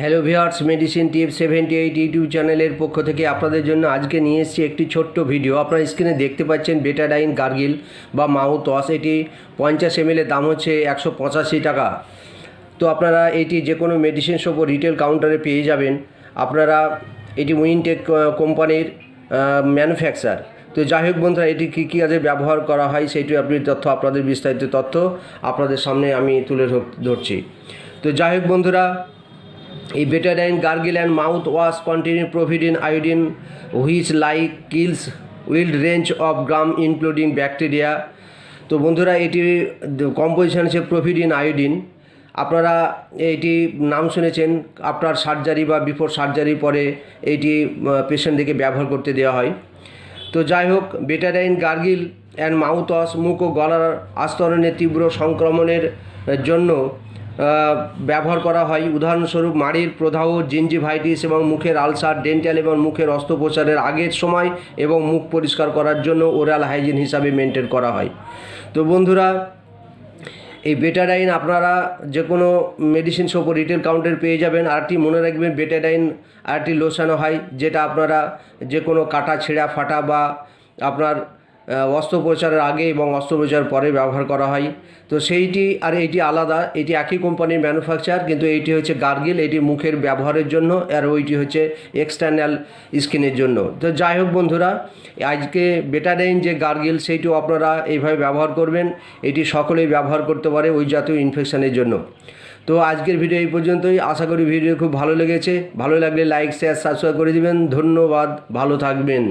Hello viewers, medicine tips 78 YouTube চ্যানেলের পক্ষ থেকে আপনাদের জন্য আজকে নিয়ে এসেছি একটি ছোট্ট ভিডিও। আপনারা স্ক্রিনে দেখতে পাচ্ছেন বেটাডাইন গার্গিল বা মাউথ ওয়াশ। এটি 50 ml এর দাম হচ্ছে 185 টাকা। তো আপনারা এটি যে কোনো মেডিসিন শপ ও রিটেল কাউন্টারে পেয়ে যাবেন। আপনারা এটি উইনটেক কোম্পানির ম্যানুফ্যাকচার। তো যাই হোক বন্ধুরা, এটি কী কী কাজে ব্যবহার করা হয় সেইটি আপনাদের বিস্তারিত তথ্য আপনাদের সামনে আমি তুলে ধরছি। তো যাই হোক বন্ধুরা, এই Betadine gargle and mouth wash contain povidone iodine which like kills wide range of gram including bacteria. তো বন্ধুরা, এটি কম্পোজিশন হচ্ছে প্রোভিডিন আয়োডিন। আপনারা এইটি নাম শুনেছেন, আফটার সার্জারি বা বিফোর সার্জারির পরে এইটি পেশেন্টদেরকে ব্যবহার করতে দেওয়া হয়। তো যাই হোক, Betadine gargle and mouth wash মুখ ও গলার আস্তরণের তীব্র সংক্রমণের জন্য ব্যবহার করা হয়। উদাহরণস্বরূপ মাড়ির প্রদাহ, জিঞ্জিভাইটিস এবং মুখের আলসার, ডেন্টাল এবং মুখের অস্ত্রোপচারের আগের সময় এবং মুখ পরিষ্কার করার জন্য ওরাল হাইজিন হিসাবে মেনটেন করা হয়। তো বন্ধুরা, এই বেটাডাইন আপনারা যে কোনো মেডিসিন শপ ও রিটেল কাউন্টারে পেয়ে যাবেন। আরটি মনে রাখবেন, বেটাডাইন আরটি লোশানো হয়, যেটা আপনারা যে কোনো কাটা, ছেঁড়া, ফাটা বা আপনার অস্ত্রোপচারের আগে এবং অস্ত্রোপচার পরে ব্যবহার করা হয়। তো সেইটি আর এইটি আলাদা, এটি একই কোম্পানির ম্যানুফ্যাকচার, কিন্তু এইটি হচ্ছে গার্গিল, এটি মুখের ব্যবহারের জন্য, আর ওইটি হচ্ছে এক্সটার্নাল স্কিনের জন্য। তো যাই হোক বন্ধুরা, আজকে বেটাডাইন যে গার্গিল সেইটিও আপনারা এইভাবে ব্যবহার করবেন। এটি সকলেই ব্যবহার করতে পারে ওই জাতীয় ইনফেকশানের জন্য। তো আজকের ভিডিও এই পর্যন্তই। আশা করি ভিডিও খুব ভালো লেগেছে। ভালো লাগলে লাইক, শেয়ার, সাবস্ক্রাইব করে দিবেন। ধন্যবাদ, ভালো থাকবেন।